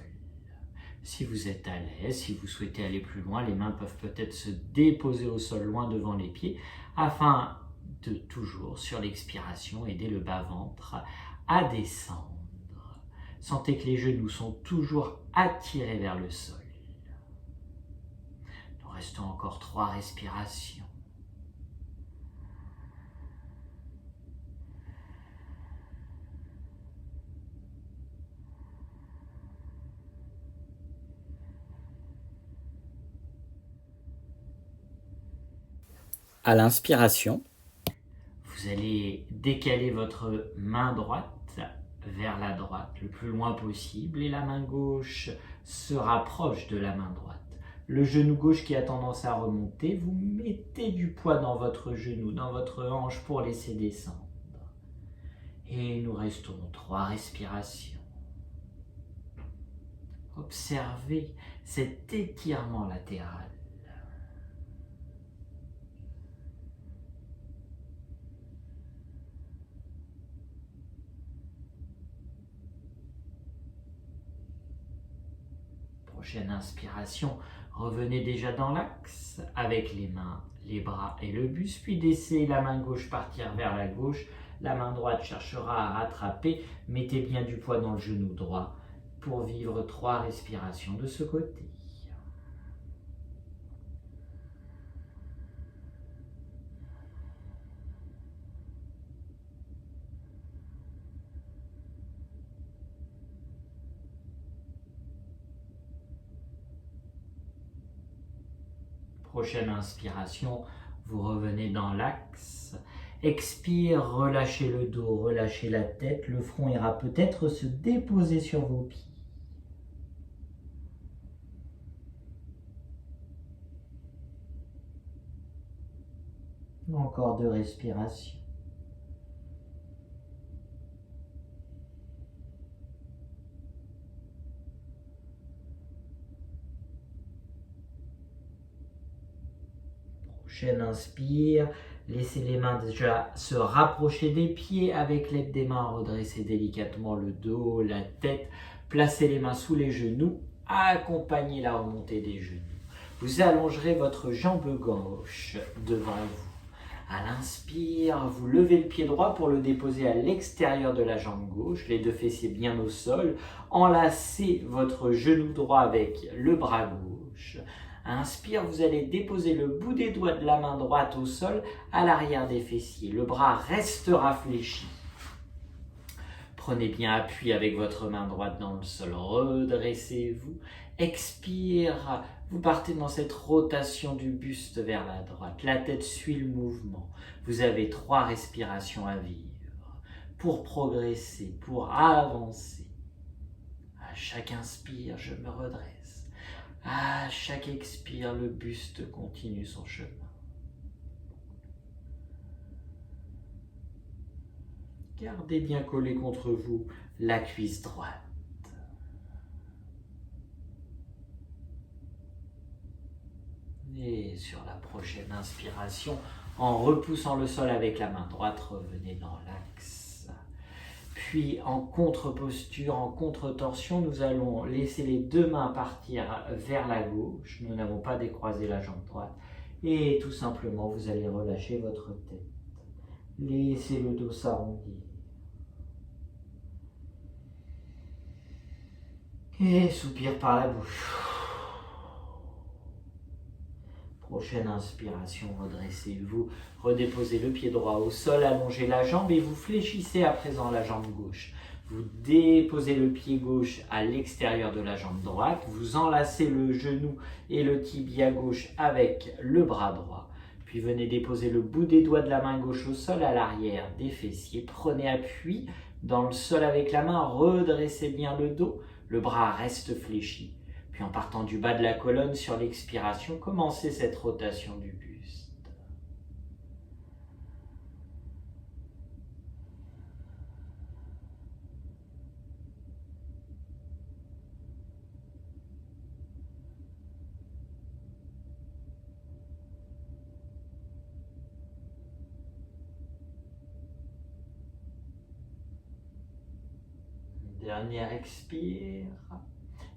Si vous êtes à l'aise, si vous souhaitez aller plus loin, les mains peuvent peut-être se déposer au sol loin devant les pieds afin de toujours, sur l'expiration, aider le bas-ventre à descendre. Sentez que les genoux sont toujours attirés vers le sol. Nous restons encore 3 respirations. À l'inspiration, vous allez décaler votre main droite vers la droite le plus loin possible et la main gauche se rapproche de la main droite. Le genou gauche qui a tendance à remonter, vous mettez du poids dans votre genou, dans votre hanche pour laisser descendre. Et nous restons 3 respirations. Observez cet étirement latéral. Prochaine inspiration, revenez déjà dans l'axe avec les mains, les bras et le buste, puis laissez la main gauche partir vers la gauche, la main droite cherchera à rattraper, mettez bien du poids dans le genou droit pour vivre 3 respirations de ce côté. Prochaine inspiration, vous revenez dans l'axe. Expire, relâchez le dos, relâchez la tête. Le front ira peut-être se déposer sur vos pieds. Encore 2 respirations. Prochaine inspire, laissez les mains déjà se rapprocher des pieds avec l'aide des mains, redressez délicatement le dos, la tête, placez les mains sous les genoux, accompagnez la remontée des genoux. Vous allongerez votre jambe gauche devant vous. À l'inspire, vous levez le pied droit pour le déposer à l'extérieur de la jambe gauche, les deux fessiers bien au sol. Enlacez votre genou droit avec le bras gauche. Inspire, vous allez déposer le bout des doigts de la main droite au sol à l'arrière des fessiers. Le bras restera fléchi. Prenez bien appui avec votre main droite dans le sol. Redressez-vous. Expire. Vous partez dans cette rotation du buste vers la droite. La tête suit le mouvement. Vous avez 3 respirations à vivre pour progresser, pour avancer. À chaque inspire, je me redresse. À chaque expire, le buste continue son chemin. Gardez bien collé contre vous la cuisse droite. Et sur la prochaine inspiration, en repoussant le sol avec la main droite, revenez dans l'axe. Puis en contre-posture, en contre-torsion, nous allons laisser les 2 mains partir vers la gauche. Nous n'avons pas décroisé la jambe droite. Et tout simplement, vous allez relâcher votre tête. Laissez le dos s'arrondir. Et soupire par la bouche. Prochaine inspiration, redressez-vous, redéposez le pied droit au sol, allongez la jambe et vous fléchissez à présent la jambe gauche. Vous déposez le pied gauche à l'extérieur de la jambe droite, vous enlacez le genou et le tibia gauche avec le bras droit. Puis venez déposer le bout des doigts de la main gauche au sol à l'arrière des fessiers. Prenez appui dans le sol avec la main, redressez bien le dos, le bras reste fléchi. Puis en partant du bas de la colonne sur l'expiration, commencez cette rotation du buste. Dernière expire.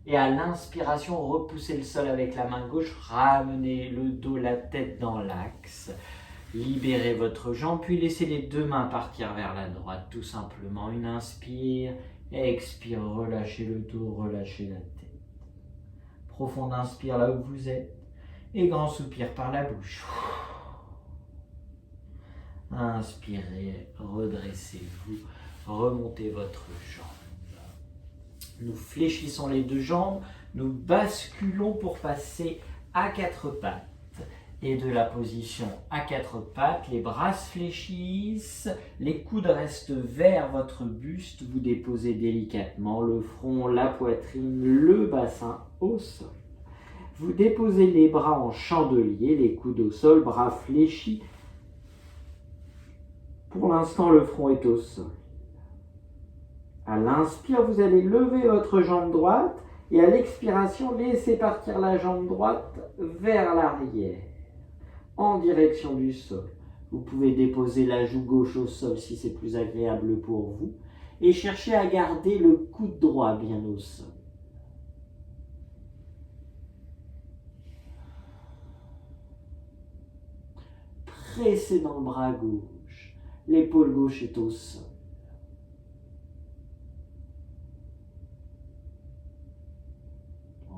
Et à l'inspiration, repoussez le sol avec la main gauche, ramenez le dos, la tête dans l'axe. Libérez votre jambe, puis laissez les 2 mains partir vers la droite, tout simplement. Une inspire, expire, relâchez le dos, relâchez la tête. Profonde inspire là où vous êtes, et grand soupir par la bouche. Inspirez, redressez-vous, remontez votre jambe. Nous fléchissons les 2 jambes, nous basculons pour passer à 4 pattes. Et de la position à 4 pattes, les bras se fléchissent, les coudes restent vers votre buste, vous déposez délicatement le front, la poitrine, le bassin au sol. Vous déposez les bras en chandelier, les coudes au sol, bras fléchis. Pour l'instant, le front est au sol. À l'inspire, vous allez lever votre jambe droite et à l'expiration, laissez partir la jambe droite vers l'arrière, en direction du sol. Vous pouvez déposer la joue gauche au sol si c'est plus agréable pour vous et cherchez à garder le coude droit bien au sol. Pressez dans le bras gauche, l'épaule gauche est au sol.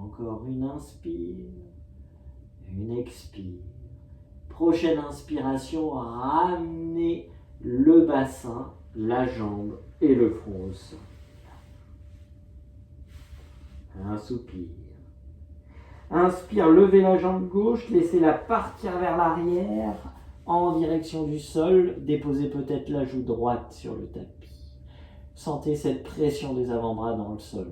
Encore une inspire, une expire. Prochaine inspiration, ramenez le bassin, la jambe et le front au sol. Un soupir. Inspire, levez la jambe gauche, laissez-la partir vers l'arrière en direction du sol. Déposez peut-être la joue droite sur le tapis. Sentez cette pression des avant-bras dans le sol.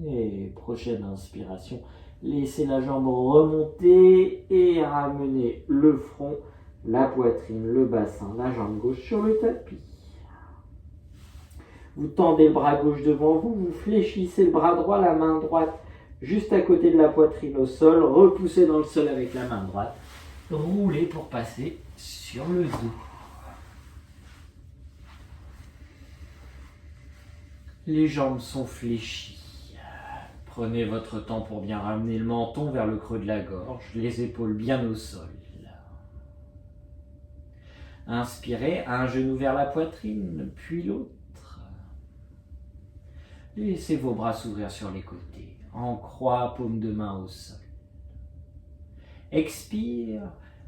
Et prochaine inspiration, laissez la jambe remonter et ramenez le front, la poitrine, le bassin, la jambe gauche sur le tapis. Vous tendez le bras gauche devant vous, vous fléchissez le bras droit, la main droite juste à côté de la poitrine au sol, repoussez dans le sol avec la main droite, roulez pour passer sur le dos. Les jambes sont fléchies. Prenez votre temps pour bien ramener le menton vers le creux de la gorge, les épaules bien au sol. Inspirez, un genou vers la poitrine, puis l'autre. Laissez vos bras s'ouvrir sur les côtés, en croix, paume de main au sol. Expire,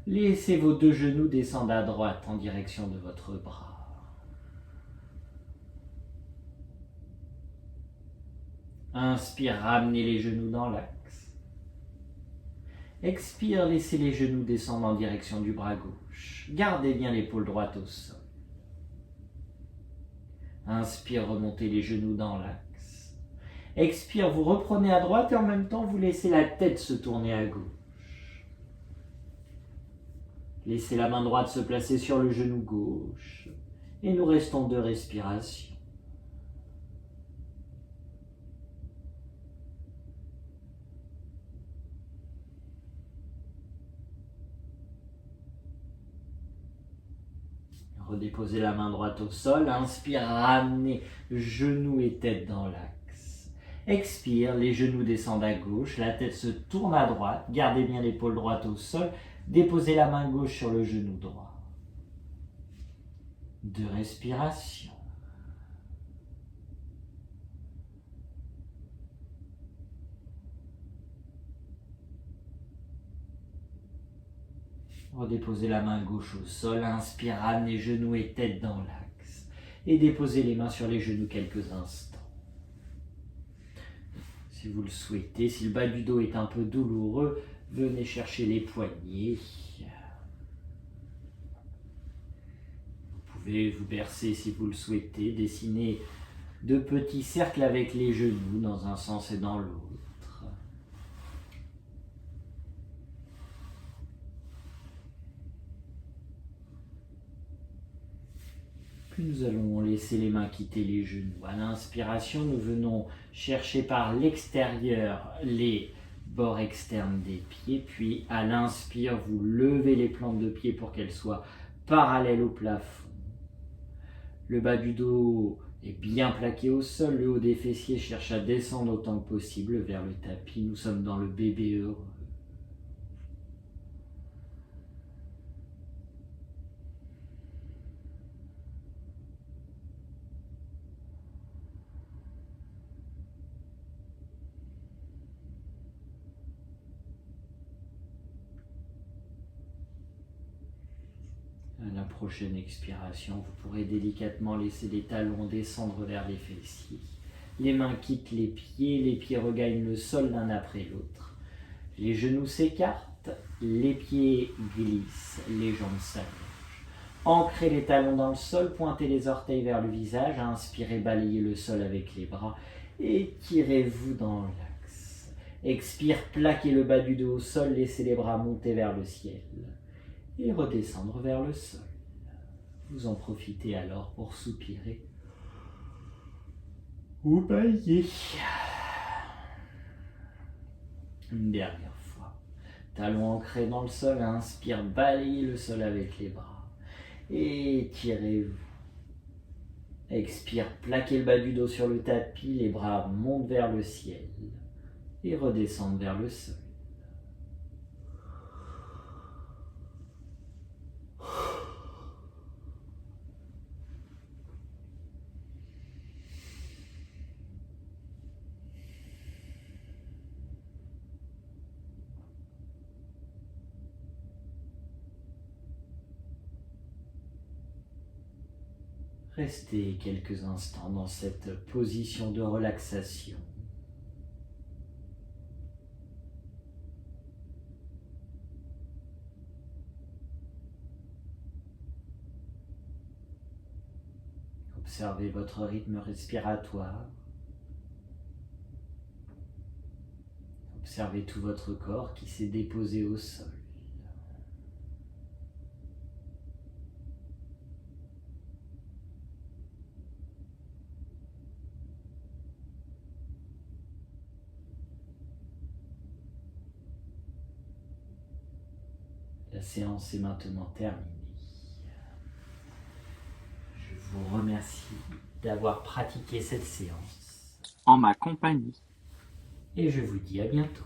laissez vos deux genoux descendre à droite en direction de votre bras. Inspire, ramenez les genoux dans l'axe. Expire, laissez les genoux descendre en direction du bras gauche. Gardez bien l'épaule droite au sol. Inspire, remontez les genoux dans l'axe. Expire, vous reprenez à droite et en même temps vous laissez la tête se tourner à gauche. Laissez la main droite se placer sur le genou gauche et nous restons 2 respirations. Redéposez la main droite au sol. Inspire, ramenez genoux et tête dans l'axe. Expire, les genoux descendent à gauche, la tête se tourne à droite. Gardez bien l'épaule droite au sol. Déposez la main gauche sur le genou droit. 2 respirations. Redéposez la main gauche au sol, inspire, ramenez genoux et tête dans l'axe. Et déposez les mains sur les genoux quelques instants. Si vous le souhaitez, si le bas du dos est un peu douloureux, venez chercher les poignets. Vous pouvez vous bercer si vous le souhaitez, dessiner de petits cercles avec les genoux dans un sens et dans l'autre. Puis nous allons laisser les mains quitter les genoux. À l'inspiration, nous venons chercher par l'extérieur les bords externes des pieds. Puis à l'inspire, vous levez les plantes de pied pour qu'elles soient parallèles au plafond. Le bas du dos est bien plaqué au sol. Le haut des fessiers cherche à descendre autant que possible vers le tapis. Nous sommes dans le bébé heureux. À la prochaine expiration, vous pourrez délicatement laisser les talons descendre vers les fessiers. Les mains quittent les pieds regagnent le sol l'un après l'autre. Les genoux s'écartent, les pieds glissent, les jambes s'allongent. Ancrez les talons dans le sol, pointez les orteils vers le visage, inspirez, balayez le sol avec les bras, étirez-vous dans l'axe. Expire, plaquez le bas du dos au sol, laissez les bras monter vers le ciel et redescendre vers le sol. Vous en profitez alors pour soupirer ou bailler. Une dernière fois. Talons ancrés dans le sol, inspire, balayez le sol avec les bras. Étirez-vous. Expire, plaquez le bas du dos sur le tapis, les bras montent vers le ciel et redescendent vers le sol. Restez quelques instants dans cette position de relaxation. Observez votre rythme respiratoire. Observez tout votre corps qui s'est déposé au sol. La séance est maintenant terminée. Je vous remercie d'avoir pratiqué cette séance en ma compagnie. Et je vous dis à bientôt.